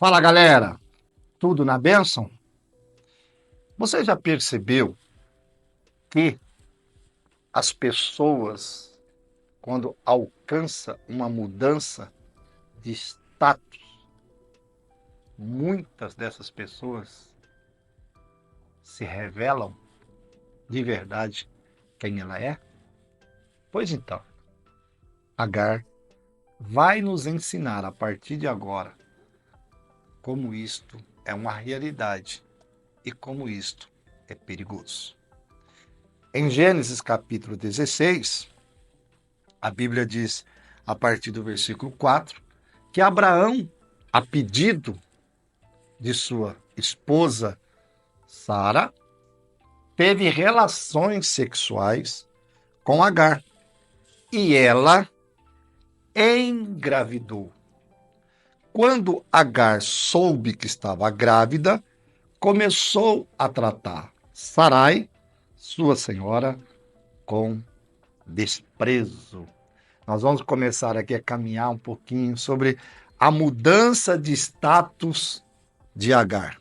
Fala, galera! Tudo na bênção? Você já percebeu que as pessoas, quando alcançam uma mudança de status, muitas dessas pessoas se revelam de verdade quem ela é? Pois então, Agar vai nos ensinar a partir de agora como isto é uma realidade e como isto é perigoso. Em Gênesis capítulo 16, a Bíblia diz, a partir do versículo 4, que Abraão, a pedido de sua esposa Sara, teve relações sexuais com Agar e ela engravidou. Quando Agar soube que estava grávida, começou a tratar Sarai, sua senhora, com desprezo. Nós vamos começar aqui a caminhar um pouquinho sobre a mudança de status de Agar.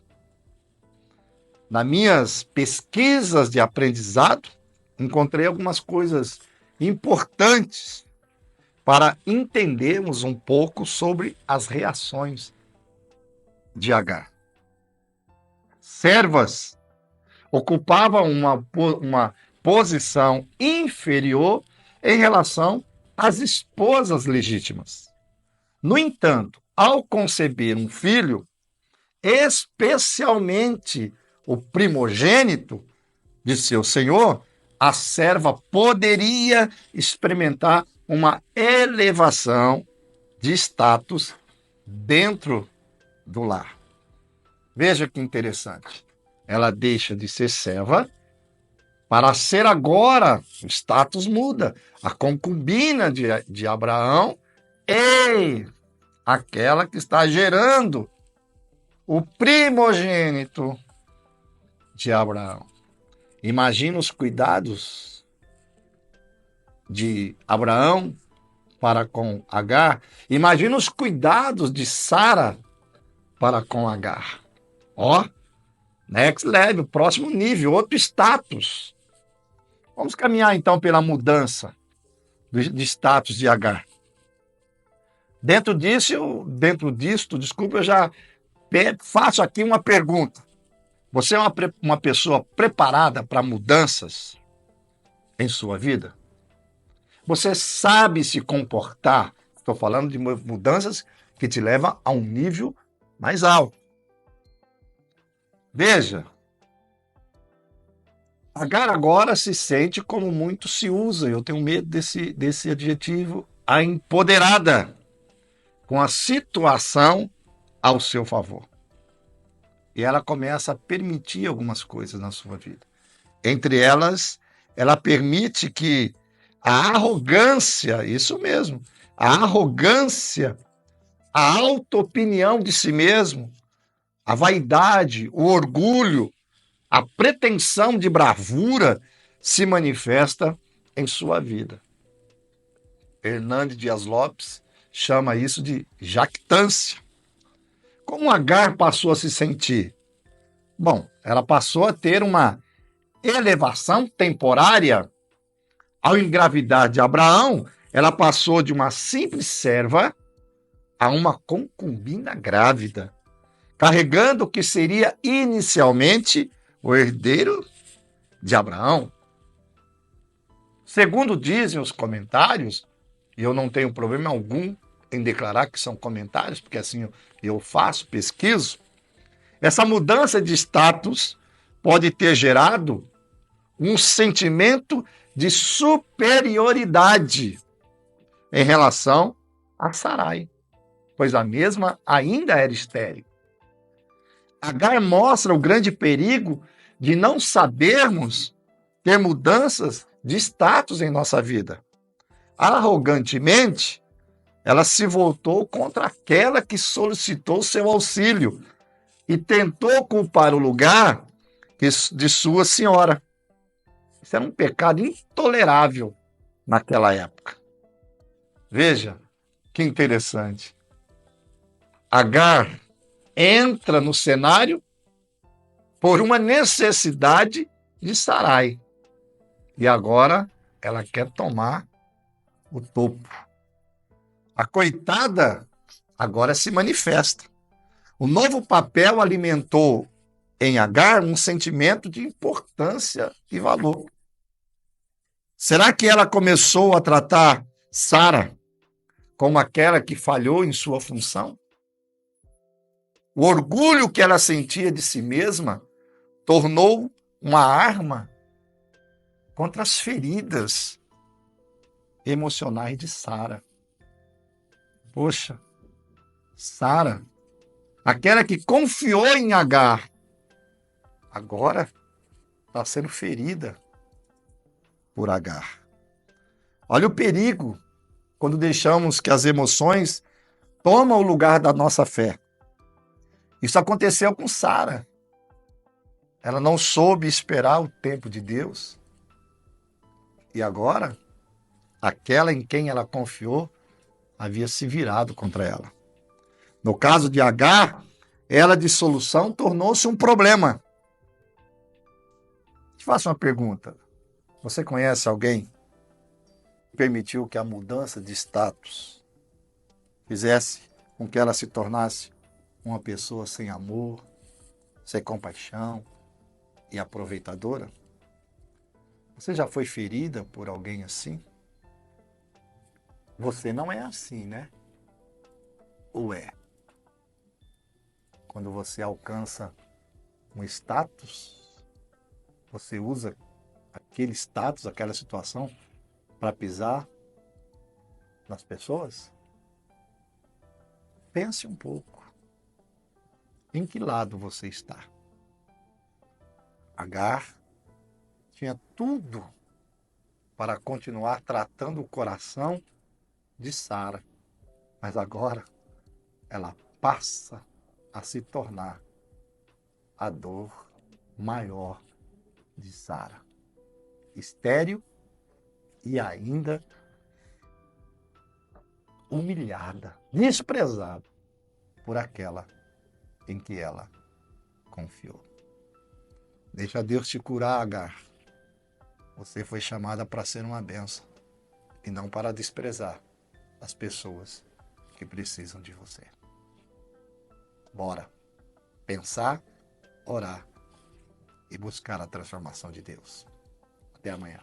Nas minhas pesquisas de aprendizado, encontrei algumas coisas importantes para entendermos um pouco sobre as reações de Agar. Servas ocupavam uma posição inferior em relação às esposas legítimas. No entanto, ao conceber um filho, especialmente o primogênito de seu senhor, a serva poderia experimentar uma elevação de status dentro do lar. Veja que interessante. Ela deixa de ser serva para ser agora, o status muda. A concubina de Abraão é aquela que está gerando o primogênito de Abraão. Imagina os cuidados de Abraão para com Agar. Imagina os cuidados de Sara para com Agar. Ó, next level, próximo nível, outro status. Vamos caminhar então pela mudança de status de Agar. Dentro disto, desculpa, eu já faço aqui uma pergunta. Você é uma pessoa preparada para mudanças em sua vida? Você sabe se comportar? Estou falando de mudanças que te levam a um nível mais alto. Veja, Agar agora se sente como muito se usa, eu tenho medo desse adjetivo, a empoderada, com a situação ao seu favor. E ela começa a permitir algumas coisas na sua vida. Entre elas, ela permite que a arrogância, isso mesmo, a arrogância, a auto-opinião de si mesmo, a vaidade, o orgulho, a pretensão de bravura se manifesta em sua vida. Hernandes Dias Lopes chama isso de jactância. Como Agar passou a se sentir? Bom, ela passou a ter uma elevação temporária. Ao engravidar de Abraão, ela passou de uma simples serva a uma concubina grávida, carregando o que seria inicialmente o herdeiro de Abraão. Segundo dizem os comentários, e eu não tenho problema algum em declarar que são comentários, porque assim eu faço, pesquiso, essa mudança de status pode ter gerado um sentimento de superioridade em relação a Sarai, pois a mesma ainda era estéril. Agar mostra o grande perigo de não sabermos ter mudanças de status em nossa vida. Arrogantemente, ela se voltou contra aquela que solicitou seu auxílio e tentou ocupar o lugar de sua senhora. Isso era um pecado intolerável naquela época. Veja que interessante. Agar entra no cenário por uma necessidade de Sarai. E agora ela quer tomar o topo. A coitada agora se manifesta. O novo papel alimentou em Agar um sentimento de importância e valor. Será que ela começou a tratar Sara como aquela que falhou em sua função? O orgulho que ela sentia de si mesma tornou uma arma contra as feridas emocionais de Sara. Poxa, Sara, aquela que confiou em Agar, agora está sendo ferida por Agar. Olha o perigo quando deixamos que as emoções tomem o lugar da nossa fé. Isso aconteceu com Sara. Ela não soube esperar o tempo de Deus. E agora, aquela em quem ela confiou havia se virado contra ela. No caso de Agar, ela de solução tornou-se um problema. Te faço uma pergunta. Você conhece alguém que permitiu que a mudança de status fizesse com que ela se tornasse uma pessoa sem amor, sem compaixão e aproveitadora? Você já foi ferida por alguém assim? Você não é assim, né? Ou é? Quando você alcança um status, você usa aquele status, aquela situação, para pisar nas pessoas? Pense um pouco. Em que lado você está? Agar tinha tudo para continuar tratando o coração de Sara, mas agora ela passa a se tornar a dor maior de Sara. Estéril e ainda humilhada, desprezada por aquela em que ela confiou. Deixa Deus te curar, Agar. Você foi chamada para ser uma bênção e não para desprezar as pessoas que precisam de você. Bora pensar, orar e buscar a transformação de Deus. Até amanhã.